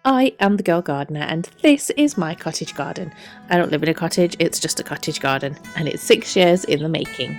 I am the girl gardener and this is my cottage garden. I don't live in a cottage, it's just a cottage garden and it's 6 years in the making.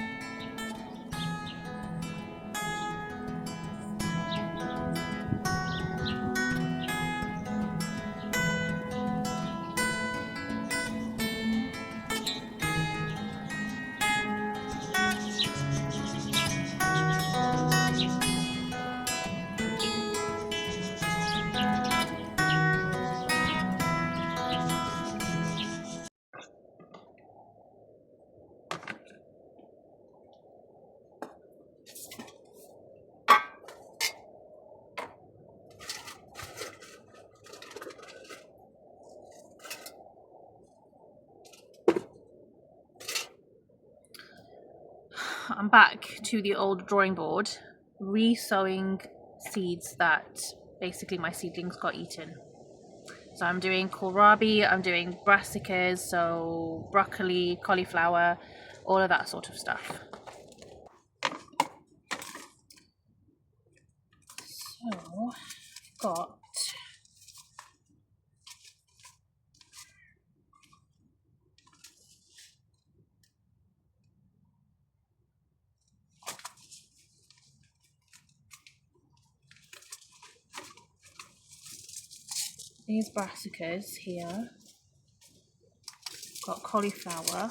I'm back to the old drawing board, re-sowing seeds that basically my seedlings got eaten. So I'm doing kohlrabi, I'm doing brassicas, so broccoli, cauliflower, all of that sort of stuff. So I've got these brassicas here, got cauliflower,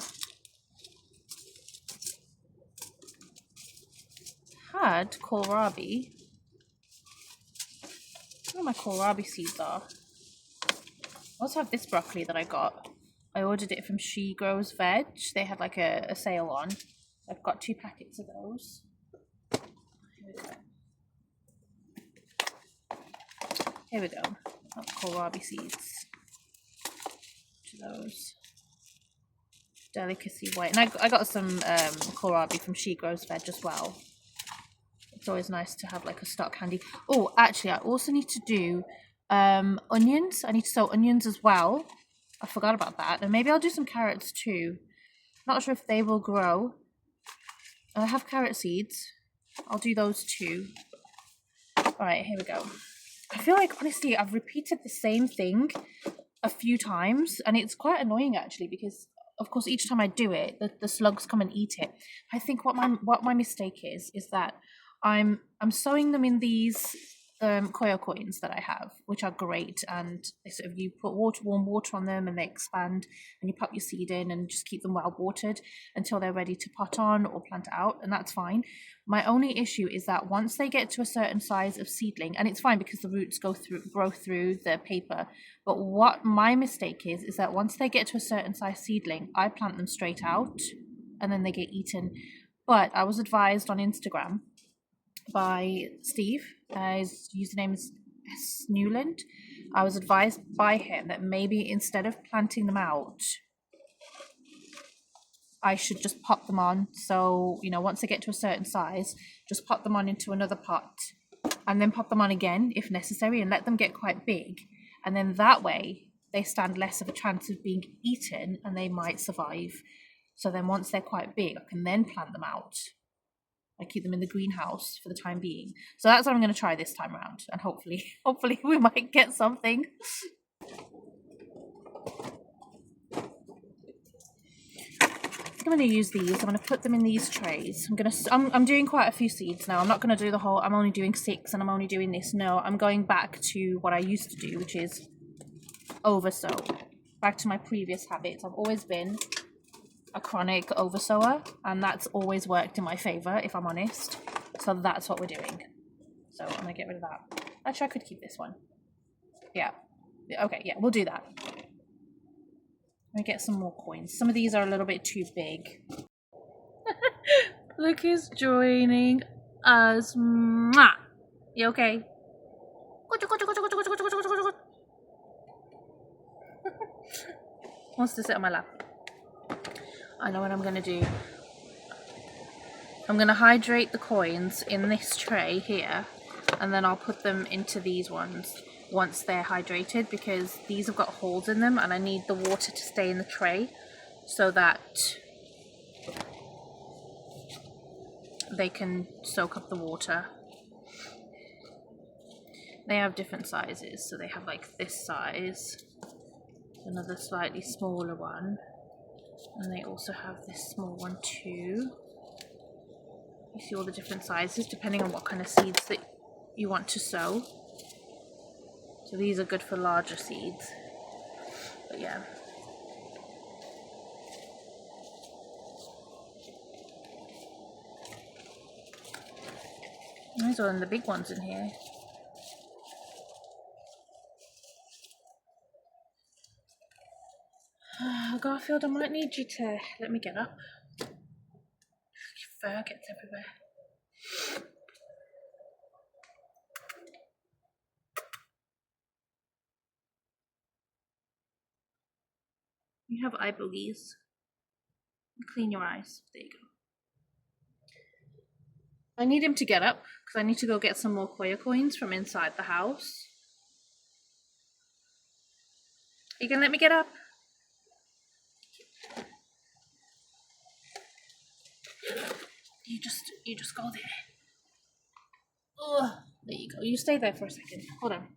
had kohlrabi. I don't know where my kohlrabi seeds are. I also have this broccoli that I got. I ordered it from She Grows Veg. They had like a sale on. I've got 2 packets of those. Here we go. Here we go. That's kohlrabi seeds. To those. Delicacy white. And I got some kohlrabi from She Grows Veg as well. It's always nice to have like a stock handy. Oh, actually, I also need to do onions. I need to sow onions as well. I forgot about that. And maybe I'll do some carrots too. Not sure if they will grow. I have carrot seeds. I'll do those too. Alright, here we go. I feel like, honestly, I've repeated the same thing a few times. And it's quite annoying, actually, because, of course, each time I do it, the slugs come and eat it. I think what my mistake is that I'm sowing them in these coil coins that I have, which are great, and they sort of, you put warm water on them and they expand, and you pop your seed in and just keep them well watered until they're ready to pot on or plant out, and that's fine. My only issue is that once they get to a certain size of seedling, and it's fine because the roots grow through the paper, but what my mistake is that once they get to a certain size seedling, I plant them straight out and then they get eaten. But I was advised on Instagram by Steve, his username is S. Newland. I was advised by him that maybe instead of planting them out, I should just pop them on. So, you know, once they get to a certain size, just pop them on into another pot and then pop them on again if necessary and let them get quite big. And then that way they stand less of a chance of being eaten and they might survive. So then once they're quite big, I can then plant them out. I keep them in the greenhouse for the time being. So that's what I'm going to try this time around. And hopefully we might get something. I'm going to use these. I'm going to put them in these trays. I'm doing quite a few seeds now. I'm not going to do the whole, I'm only doing 6 and I'm only doing this. No, I'm going back to what I used to do, which is oversow. Back to my previous habits. I've always been a chronic oversower, and that's always worked in my favor, if I'm honest. So that's what we're doing. So I'm gonna get rid of that. Actually, I could keep this one. Yeah. Okay, yeah, we'll do that. Let me get some more coins. Some of these are a little bit too big. Look who's joining us. Mwah! You okay? Wants to sit on my lap. I know what I'm going to do. I'm going to hydrate the coins in this tray here, and then I'll put them into these ones once they're hydrated, because these have got holes in them and I need the water to stay in the tray so that they can soak up the water. They have different sizes, so they have like this size, another slightly smaller one, and they also have this small one too. You see all the different sizes depending on what kind of seeds that you want to sow. So these are good for larger seeds, but yeah. There's one of the big ones in here. Garfield, I might need you to let me get up. Your fur gets everywhere. You have eye boogies. Clean your eyes. There you go. I need him to get up because I need to go get some more Koya coins from inside the house. You gonna let me get up? You just go there. Oh, there you go. You stay there for a second. Hold on.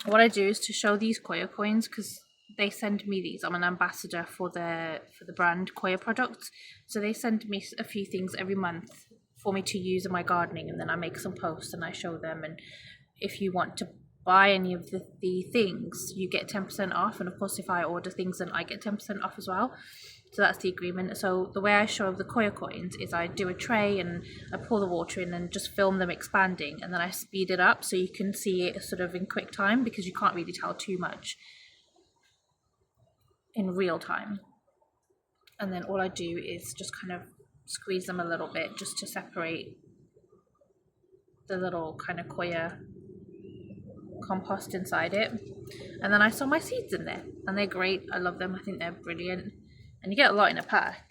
What I do is to show these Koya coins because they send me these. I'm an ambassador for the brand Koya products, so they send me a few things every month for me to use in my gardening, and then I make some posts and I show them. And if you want to buy any of the things, you get 10% off, and of course if I order things then I get 10% off as well. So that's the agreement. So the way I show the Koya coins is I do a tray and I pour the water in and just film them expanding, and then I speed it up so you can see it sort of in quick time because you can't really tell too much in real time. And then all I do is just kind of squeeze them a little bit just to separate the little kind of Koya compost inside it, and then I sow my seeds in there, and they're great. I love them. I think they're brilliant, and you get a lot in a pack.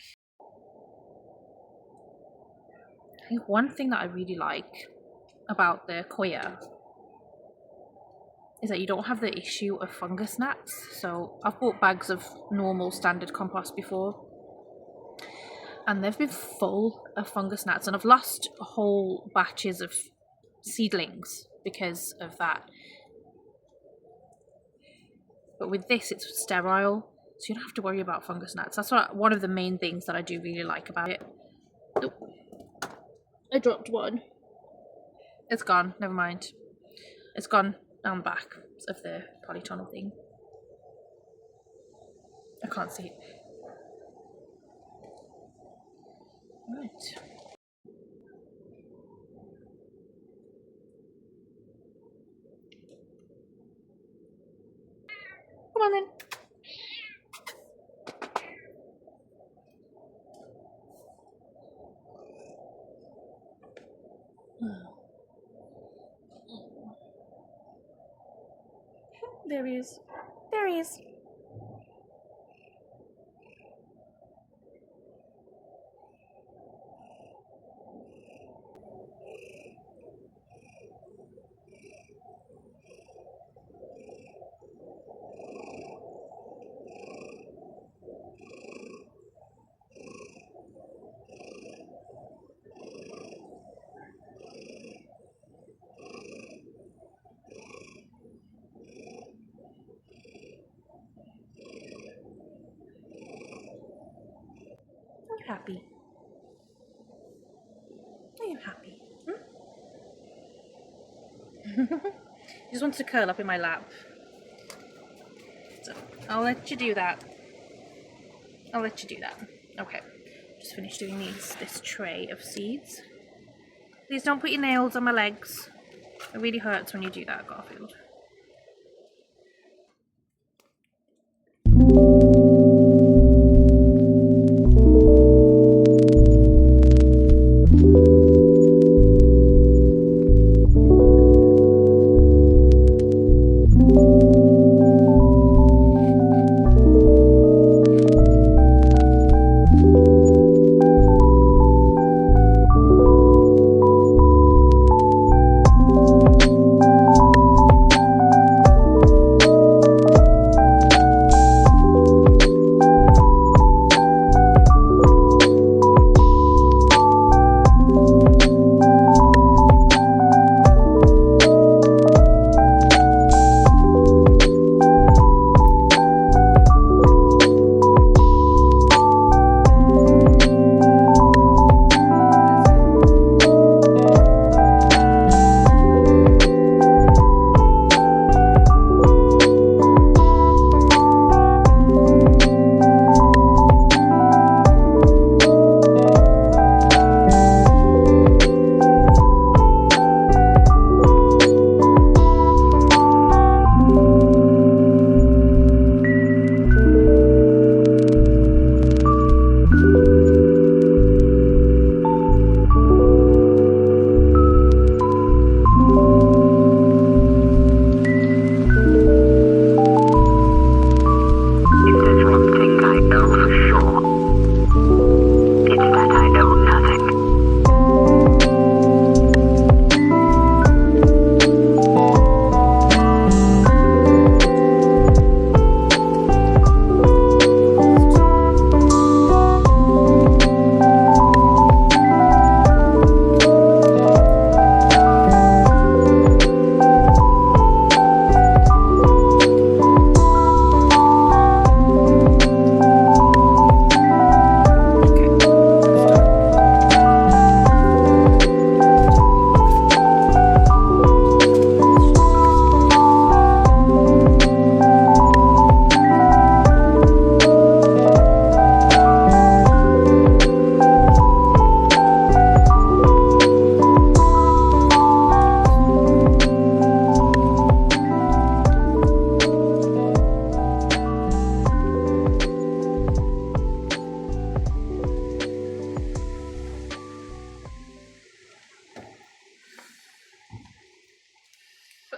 I think one thing that I really like about the Koya is that you don't have the issue of fungus gnats. So I've bought bags of normal standard compost before, and they've been full of fungus gnats, and I've lost whole batches of seedlings because of that. But with this, it's sterile, so you don't have to worry about fungus gnats. That's one of the main things that I do really like about it. Oh, I dropped one. It's gone. Never mind. It's gone down the back of the polytunnel thing. I can't see it. Right. Come on then. There he is. There he is. Happy. Are you happy? He just wants to curl up in my lap. So I'll let you do that. Okay. Just finished doing this tray of seeds. Please don't put your nails on my legs. It really hurts when you do that, Garfield.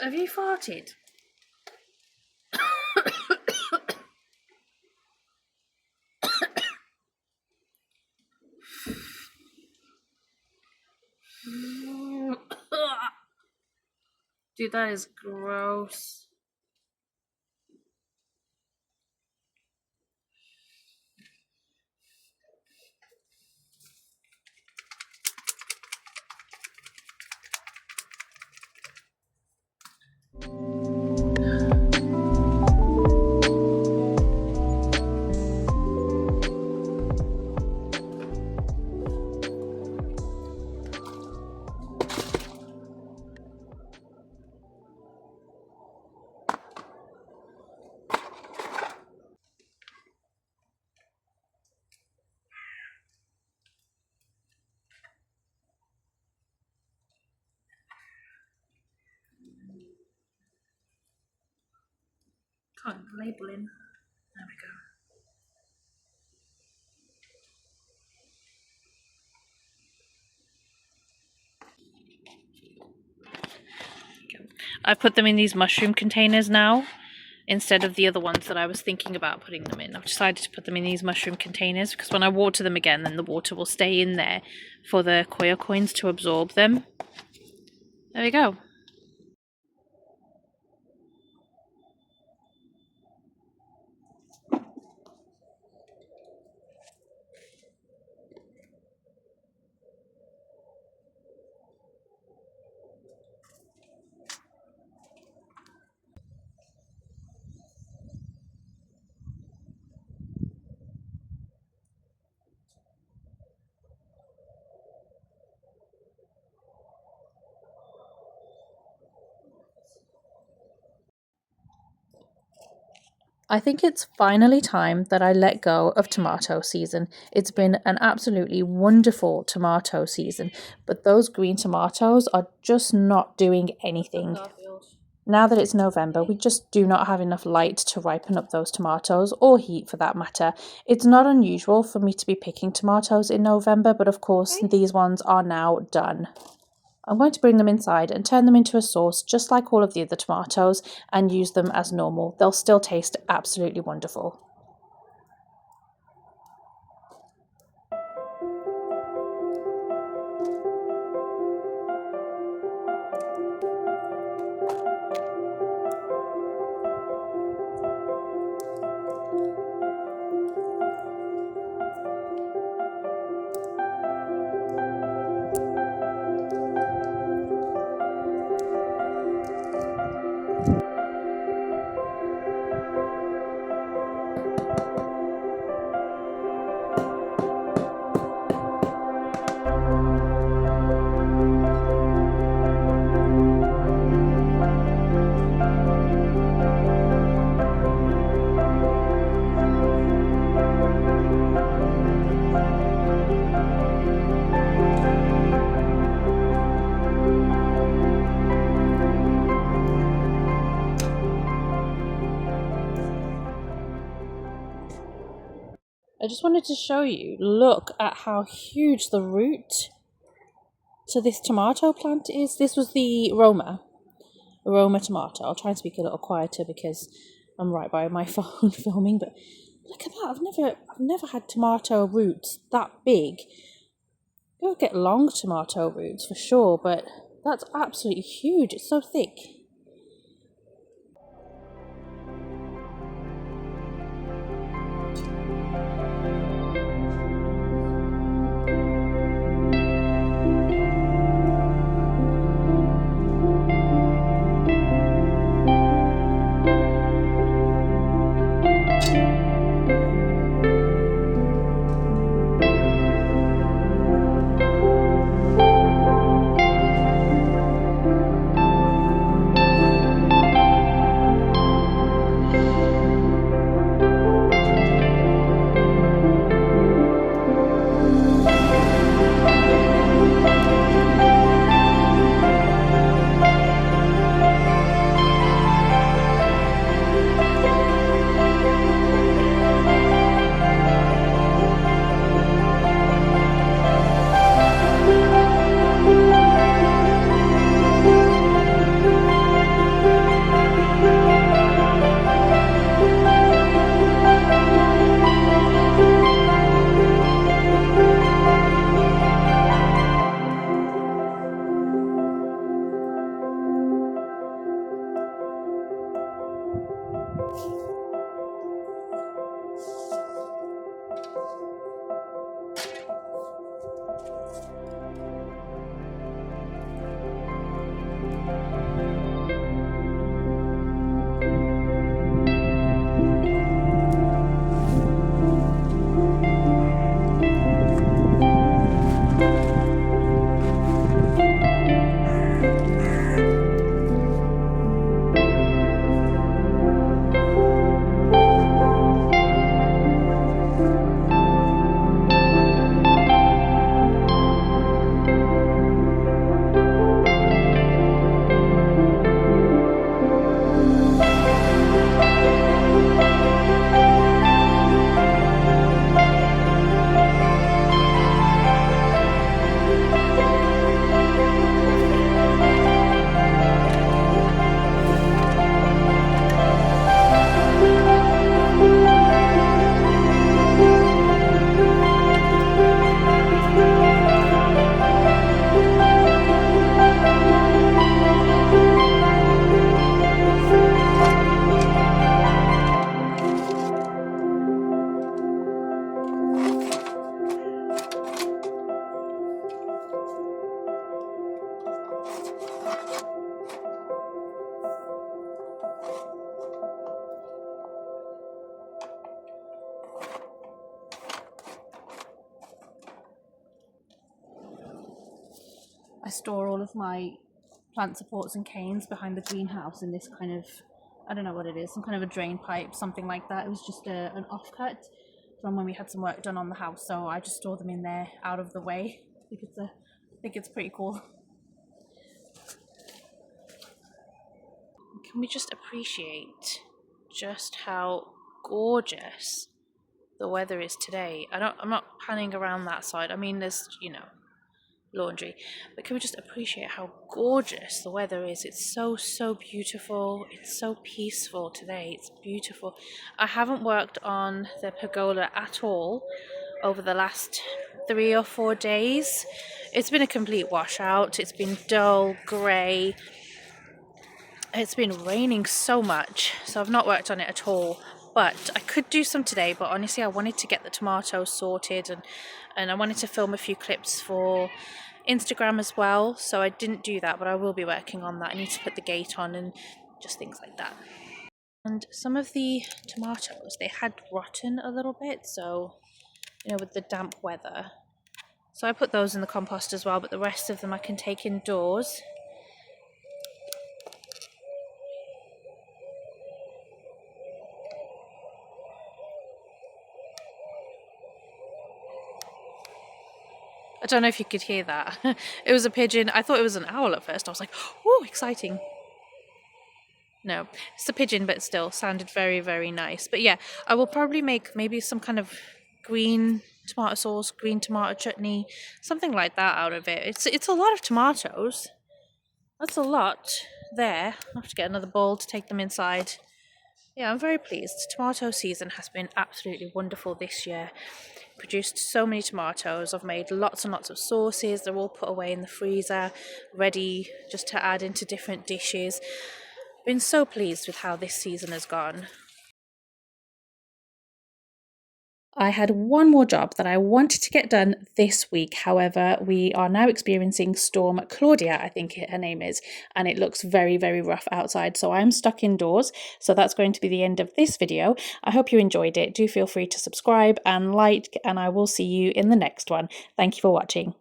Have you farted? Dude, that is gross. Can't label in. There we go. I put them in these mushroom containers now instead of the other ones that I was thinking about putting them in. I've decided to put them in these mushroom containers because when I water them again, then the water will stay in there for the coir coins to absorb them. There we go. I think it's finally time that I let go of tomato season. It's been an absolutely wonderful tomato season, but those green tomatoes are just not doing anything. Now that it's November, we just do not have enough light to ripen up those tomatoes, or heat for that matter. It's not unusual for me to be picking tomatoes in November, but of course these ones are now done. I'm going to bring them inside and turn them into a sauce just like all of the other tomatoes and use them as normal. They'll still taste absolutely wonderful. I just wanted to show you, look at how huge the root to this tomato plant is. This was the Roma tomato. I'll try and speak a little quieter because I'm right by my phone filming, but look at that. I've never had tomato roots that big. You'll get long tomato roots for sure, but that's absolutely huge. It's so thick. I store all of my plant supports and canes behind the greenhouse in this kind of, I don't know what it is, some kind of a drain pipe, something like that. It was just an offcut from when we had some work done on the house, so I just store them in there out of the way. I think it's pretty cool. Can we just appreciate just how gorgeous the weather is today? I'm not panning around that side. I mean, there's, laundry, but can we just appreciate how gorgeous the weather is? It's so beautiful. It's so peaceful today. It's beautiful. I haven't worked on the pergola at all over the last 3 or 4 days. It's been a complete washout. It's been dull, grey. It's been raining so much, so I've not worked on it at all. But I could do some today, but honestly I wanted to get the tomatoes sorted, and I wanted to film a few clips for Instagram as well, so I didn't do that, but I will be working on that. I need to put the gate on and just things like that. And some of the tomatoes, they had rotten a little bit, so with the damp weather. So I put those in the compost as well, but the rest of them I can take indoors. I don't know if you could hear that. It was a pigeon. I thought it was an owl at first. I was like, oh, exciting. No, it's a pigeon, but still sounded very nice. But yeah, I will probably make maybe some kind of green tomato sauce, green tomato chutney, something like that out of it. It's a lot of tomatoes. That's a lot there. I'll have to get another bowl to take them inside. Yeah, I'm very pleased. Tomato season has been absolutely wonderful this year. Produced so many tomatoes. I've made lots and lots of sauces. They're all put away in the freezer, ready just to add into different dishes. Been so pleased with how this season has gone. I had one more job that I wanted to get done this week. However, we are now experiencing Storm Claudia, I think her name is, and it looks very rough outside. So I'm stuck indoors. So that's going to be the end of this video. I hope you enjoyed it. Do feel free to subscribe and like, and I will see you in the next one. Thank you for watching.